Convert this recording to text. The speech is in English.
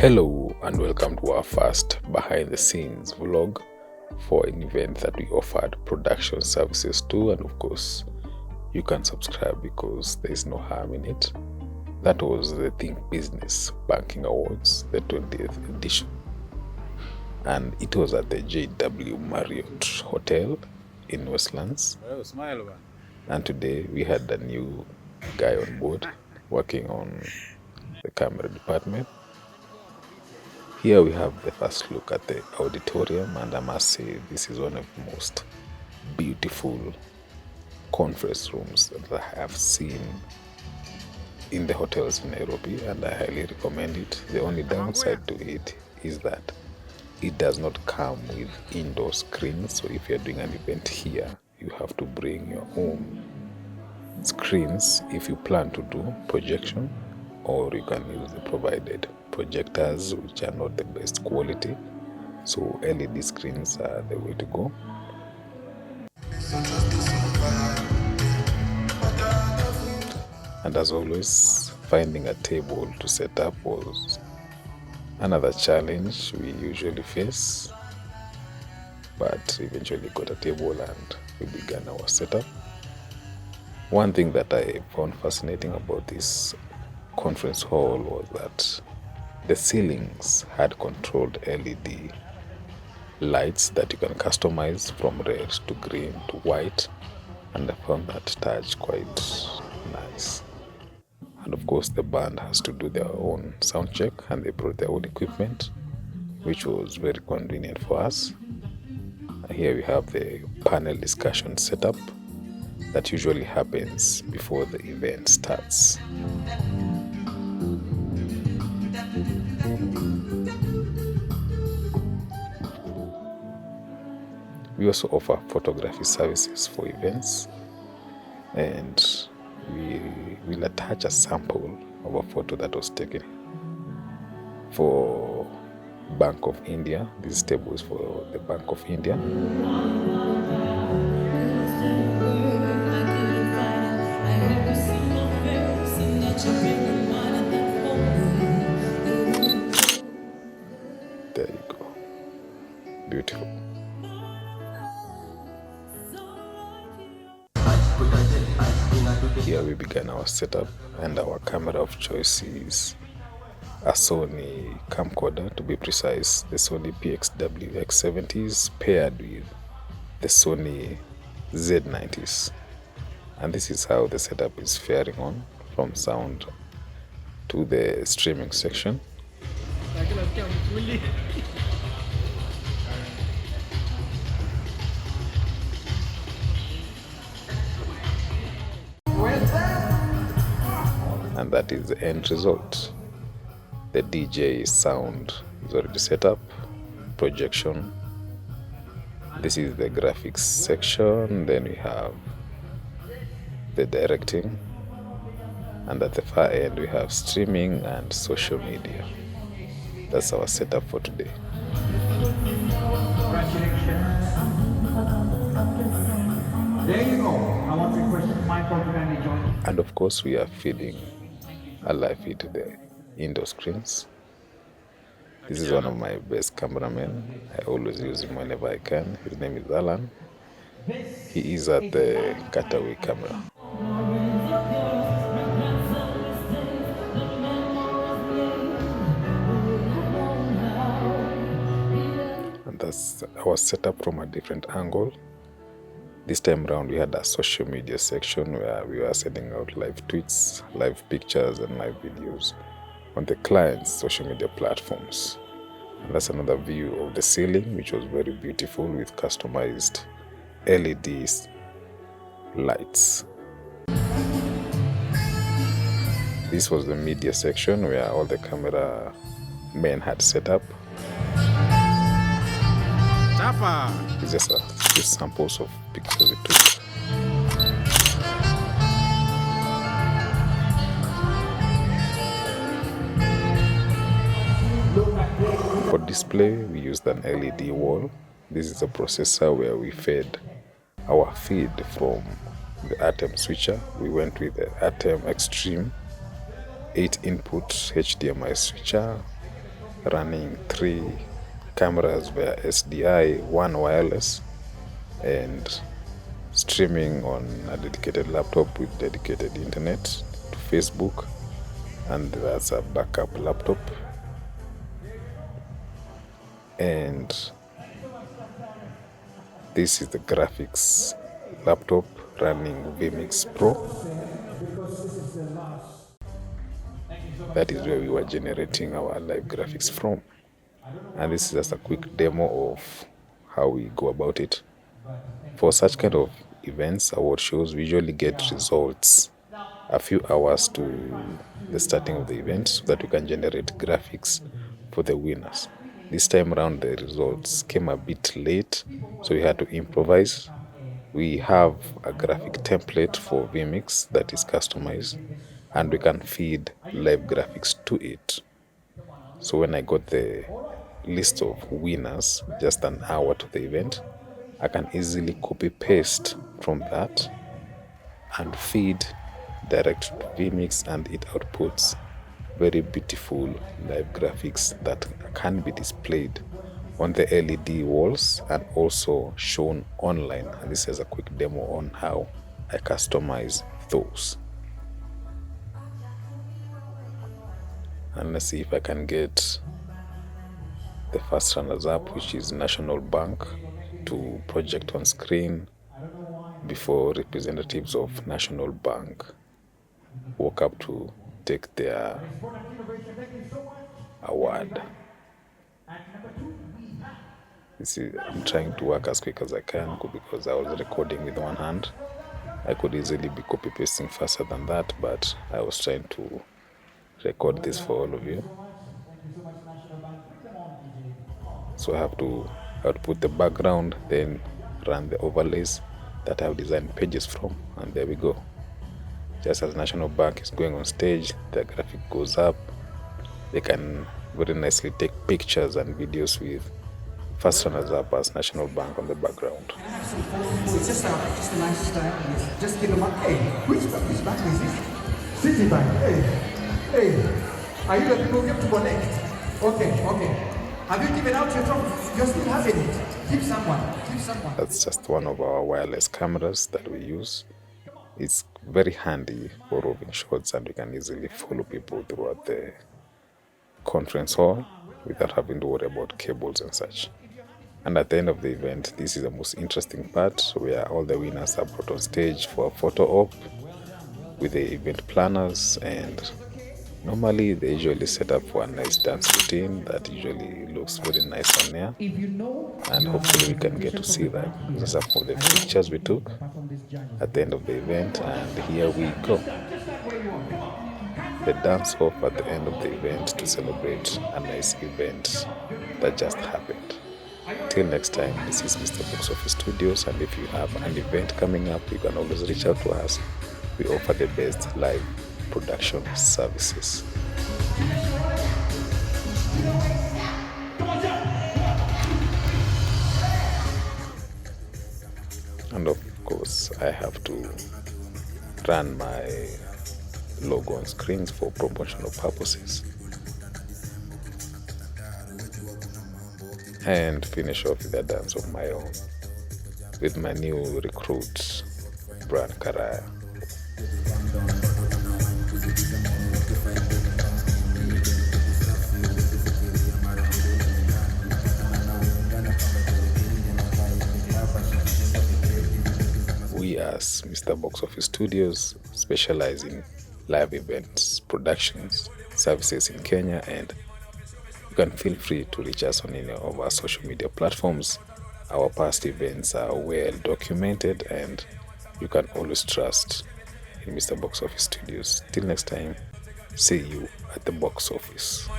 Hello and welcome to our first behind the scenes vlog for an event that we offered production services to, and of course you can subscribe because there is no harm in it. That was the Think Business Banking Awards, the 20th edition, and it was at the JW Marriott Hotel in Westlands. And today we had a new guy on board working on the camera department. Here we have the first look at the auditorium, and I must say this is one of the most beautiful conference rooms that I have seen in the hotels in Nairobi, and I highly recommend it. The only downside to it is that it does not come with indoor screens, so if you're doing an event here, you have to bring your own screens if you plan to do projection, or you can use the provided projectors, which are not the best quality. So LED screens are the way to go. And as always, finding a table to set up was another challenge we usually face, but eventually got a table and we began our setup. One thing that I found fascinating about this conference hall was that the ceilings had controlled LED lights that you can customize from red to green to white, and I found that touch quite nice. And of course the band has to do their own sound check, and they brought their own equipment, which was very convenient for us. And here we have the panel discussion setup that usually happens before the event starts. We also offer photography services for events, and we will attach a sample of a photo that was taken for Bank of India. This table is for the Bank of India. There you go. Beautiful. Here we began our setup, and our camera of choice is a Sony camcorder, to be precise, the Sony PXW X70s paired with the Sony Z90s. And this is how the setup is faring on, from sound to the streaming section. And that is the end result. The DJ sound is already set up, projection. This is the graphics section, then we have the directing, and at the far end we have streaming and social media. That's our setup for today. There you go. I want to request Michael to join. And of course we are feeding a live feed to the indoor screens. This is one of my best cameramen. I always use him whenever I can. His name is Alan. He is at the cutaway camera. And that's our setup from a different angle. This time around we had a social media section where we were sending out live tweets, live pictures and live videos on the client's social media platforms. And that's another view of the ceiling, which was very beautiful with customized LED lights. This was the media section where all the camera men had set up. It's just a few samples of pictures we took. For display, we used an LED wall. This is a processor where we fed our feed from the Atem switcher. We went with the Atem Extreme 8 input HDMI switcher running 3 cameras via SDI, 1 wireless, and streaming on a dedicated laptop with dedicated internet to Facebook, and that's a backup laptop. And this is the graphics laptop running vMix Pro. That is where we were generating our live graphics from. And this is just a quick demo of how we go about it. For such kind of events, award shows, we usually get results a few hours to the starting of the event so that we can generate graphics for the winners. This time around, the results came a bit late, so we had to improvise. We have a graphic template for vMix that is customized, and we can feed live graphics to it. So when I got the list of winners just an hour to the event, I can easily copy paste from that and feed direct to vMix, and it outputs very beautiful live graphics that can be displayed on the LED walls and also shown online. And this is a quick demo on how I customize those. And let's see if I can get the first runners up, which is National Bank, to project on screen before representatives of National Bank walk up to take their award. I'm trying to work as quick as I can because I was recording with one hand. I could easily be copy pasting faster than that, but I was trying to record this for all of you. So I have to output the background, then run the overlays that I've designed pages from, and there we go. Just as National Bank is going on stage, the graphic goes up. They can very nicely take pictures and videos with first runners up as National Bank on the background. It's just a nice style. Just give them a hey, which bank is this? Citibank. Hey. Are you the people who came to connect? Okay. Have you given out your trophy? You're still having it. Give someone. That's just one of our wireless cameras that we use. It's very handy for roving shots, and we can easily follow people throughout the conference hall without having to worry about cables and such. And at the end of the event, this is the most interesting part, where all the winners are brought on stage for a photo op with the event planners, and normally they usually set up for a nice dance routine that usually looks very nice on there, and hopefully we can get to see that. These are some of the pictures we took at the end of the event, and here we go. The dance off at the end of the event to celebrate a nice event that just happened. Till next time, this is Mr. Box Office Studios, and if you have an event coming up, you can always reach out to us. We offer the best live production services. And of course, I have to run my logo on screens for promotional purposes, and finish off with a dance of my own with my new recruit, Brand Karaya. We as Mr. Box Office Studios specialize in live events, productions, services in Kenya, and you can feel free to reach us on any of our social media platforms. Our past events are well documented, and you can always trust in Mr. Box Office Studios. Till next time, see you at the box office.